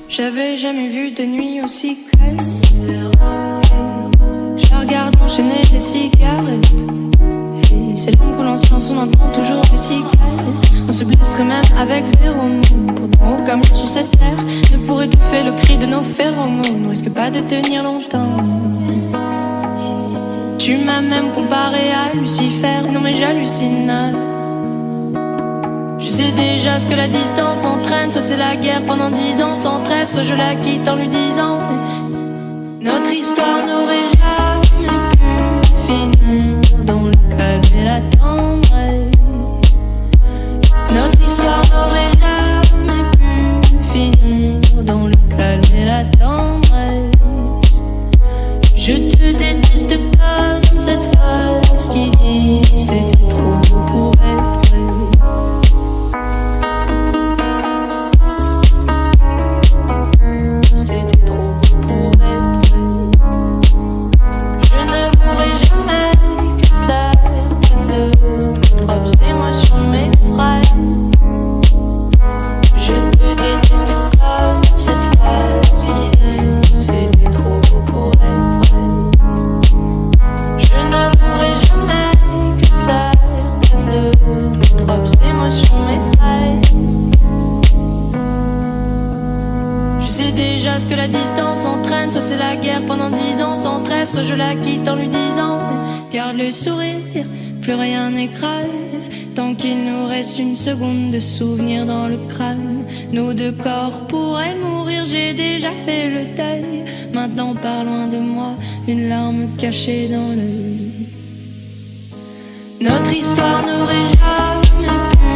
J'avais jamais vu de nuit aussi calme. Je regarde enchaîner les cigarettes. Et c'est long que l'on se lance, on entend toujours les cigales. On se blesserait même avec zéro mot. Pourtant aucun mur sur cette terre ne pourrait étouffer le cri de nos phéromones. On risque pas de tenir longtemps. Tu m'as même comparé à Lucifer. Non mais j'hallucine. Je sais déjà ce que la distance entraîne. Soit c'est la guerre pendant 10 ans sans trêve, soit je la quitte en lui disant notre histoire n'aurait jamais pu finir dans le calme et la tendresse. Notre histoire n'aurait jamais pu finir dans le calme et la tendresse. Je te déteste comme cette phrase qui dit c'est trop beau pour être vrai. C'était trop beau pour être vrai. Je ne pourrai jamais que certaines de mes propres émotions m'effraient. Je te déteste comme cette phrase qui dit c'était trop beau pour être vrai. Je ne pourrai jamais que certaines de mes propres émotions m'effraient. Je sais déjà ce que la distance entraîne. Soit c'est la guerre pendant 10 ans sans trêve, soit je la quitte en lui disant garde le sourire, plus rien n'est grave. Tant qu'il nous reste une seconde de souvenir dans le crâne, nos deux corps pourraient mourir, j'ai déjà fait le deuil. Maintenant pars loin de moi, une larme cachée dans l'œil. Notre histoire n'aurait jamais pu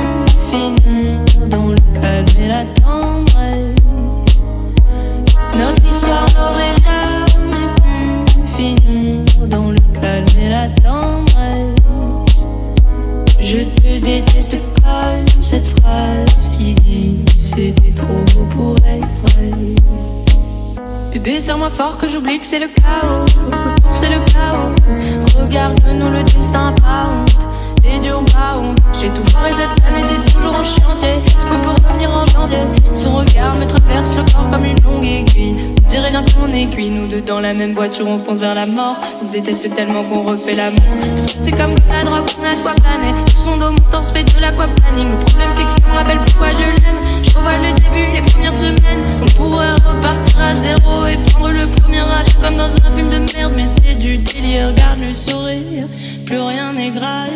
finir dans le calme et la tendresse. Notre histoire n'aurait jamais pu finir dans le calme et la tendresse. Je te déteste comme cette phrase qui dit c'était trop beau pour être vrai. Bébé, serre-moi fort que j'oublie que c'est le chaos. C'est le chaos. Regarde-nous, le destin pas honte. Les dieux ont pas honte. J'ai tout foiré cette année, c'est toujours en chantier. Est-ce qu'on peut revenir en janvier? Son regard me traverse le corps comme une longue aiguille. On dirait bien qu'on est cuit. Nous deux dans la même voiture, on fonce vers la mort. On se déteste tellement qu'on refait l'amour. Parce que c'est comme la drogue, on a quoi planer. Sur son dos, mon temps se fait de l'aquaplaning. Le problème c'est que ça me rappelle pourquoi je l'aime. Je revois le début, les premières semaines. On pourrait repartir à zéro et prendre le premier âge comme dans un film de merde. Mais c'est du délire, regarde le sourire. Plus rien n'est grave.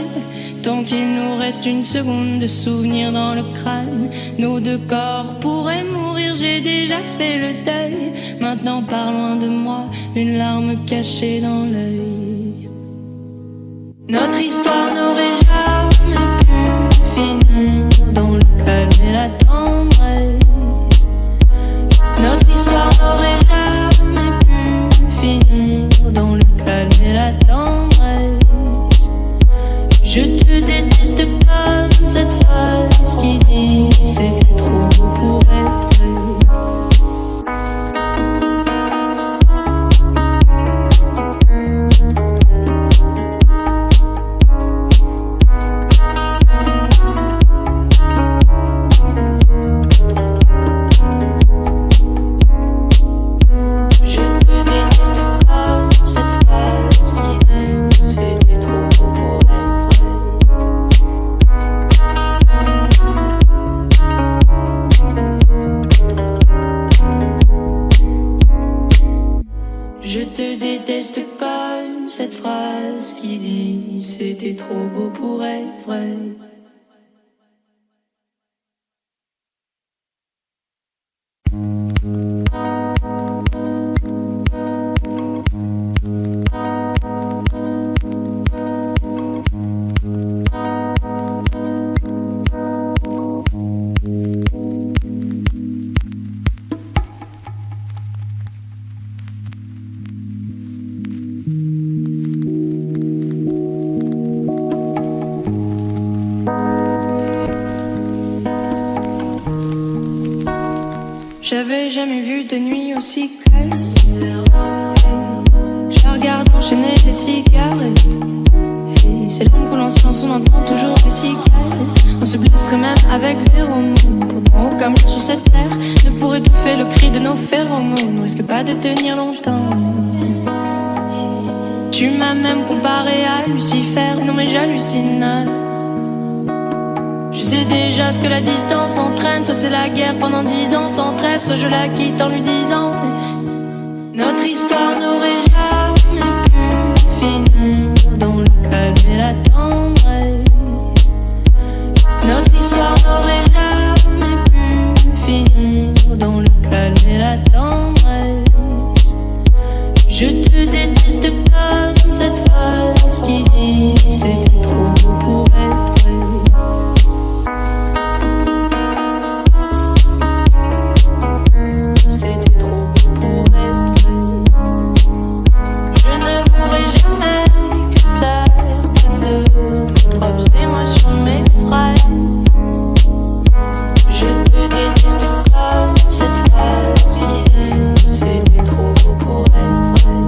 Tant qu'il nous reste une seconde de souvenir dans le crâne, nos deux corps pourraient mourir, j'ai déjà fait le deuil. Maintenant pars loin de moi, une larme cachée dans l'œil. Notre histoire n'aurait jamais pu finir dans le calme et la tendresse. Notre histoire n'aurait jamais pu finir dans le calme et la tendresse. Je te déteste comme cette phrase qui dit c'était trop beau pour être vrai. Je te déteste comme cette phrase qui dit c'était trop beau pour être vrai. J'avais jamais vu de nuit aussi calme. Je regarde enchaîner les cigarettes. Et C'est long que l'on silence, on entend toujours les cigales. On se blesserait même avec 0 mot. Pourtant aucun mur sur cette terre ne pourrait étouffer le cri de nos phéromones. On risque pas de tenir longtemps. Tu m'as même comparé à Lucifer. Non mais j'hallucine. Je sais déjà ce que la distance entraîne. Soit c'est la guerre pendant 10 ans sans trêve, soit je la quitte en lui disant notre histoire n'aurait jamais pu finir dans le calme et la tendresse. Notre histoire n'aurait jamais pu finir dans le calme et la tendresse. Je te déteste comme cette phrase qui dit c'est trop beau pour être vrai. C'était trop beau pour être vrai. Je ne mourrai jamais que certaines de mes propres émotions m'effraient. Je te déteste comme cette phrase qui dit c'était trop beau pour être vrai.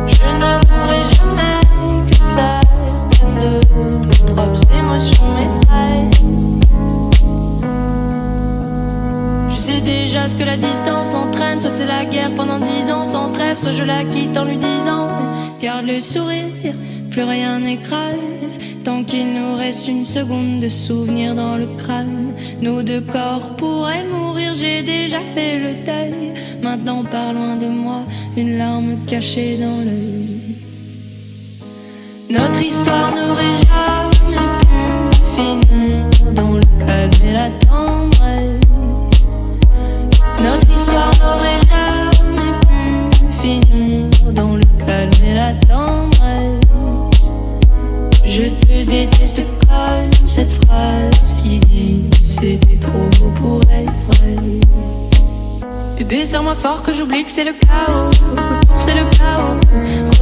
Je ne mourrai jamais que certaines de mes propres émotions m'effraient. Je sais déjà ce que la distance entraîne. Soit c'est la guerre pendant 10 ans sans trêve, soit je la quitte en lui disant garde le sourire, plus rien n'est grave. Tant qu'il nous reste une seconde de souvenir dans le crâne, nos 2 corps pourraient mourir, j'ai déjà fait le deuil. Maintenant par loin de moi, une larme cachée dans l'œil. Notre histoire n'aurait jamais pu finir dans le calme et la tendresse. Notre histoire n'aurait jamais pu finir dans le calme et la tendresse. Je te déteste comme cette phrase qui dit c'était trop beau pour être vrai. Bébé, serre-moi fort que j'oublie que c'est le chaos. C'est le chaos.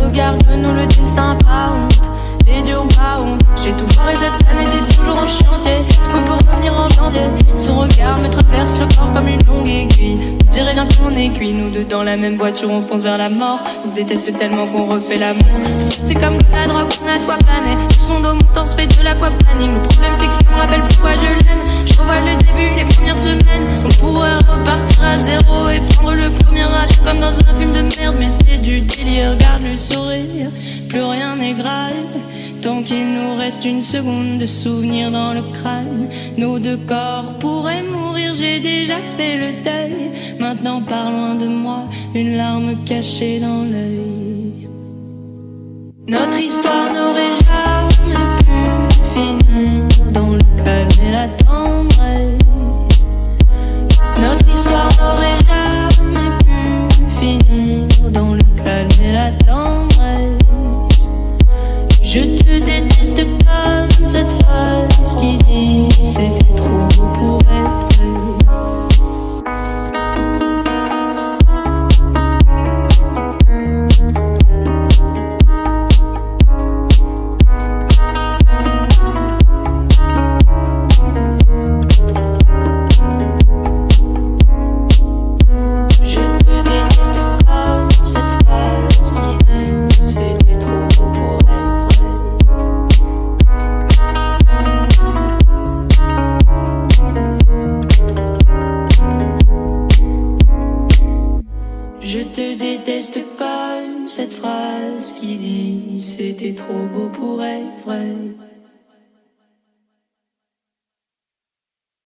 Regarde-nous le destin pas honte. Les dieux ont pas honte. J'ai tout foiré cette année, c'est toujours en chantier. Est-ce qu'on peut revenir en janvier? Son regard me traverse le corps comme une longue aiguille. On dirait bien qu'on est cuit. Nous deux dans la même voiture, on fonce vers la mort. On se déteste tellement qu'on refait l'amour. C'est comme la drogue, on a soit plané. Sur son dos, mon torse fait de l'aquaplaning. Le problème c'est que ça me rappelle pourquoi je l'aime. Je revois le début, les premières semaines. On pourrait repartir à 0 et prendre le premier avion comme dans un film de merde. Mais c'est du délire, regarde le sourire. Plus rien n'est grave. Tant qu'il nous reste une seconde de souvenir dans le crâne, nos 2 corps pourraient mourir, j'ai déjà fait le deuil. Maintenant par loin de moi, une larme cachée dans l'œil. Notre histoire n'aurait jamais pu finir dans le calme et la tendresse. Notre histoire n'aurait jamais pu finir dans le calme et la tendresse. Je te déteste comme cette phrase qui dit c'était trop beau pour être vrai. Je te déteste comme cette phrase qui dit c'était trop beau pour être vrai.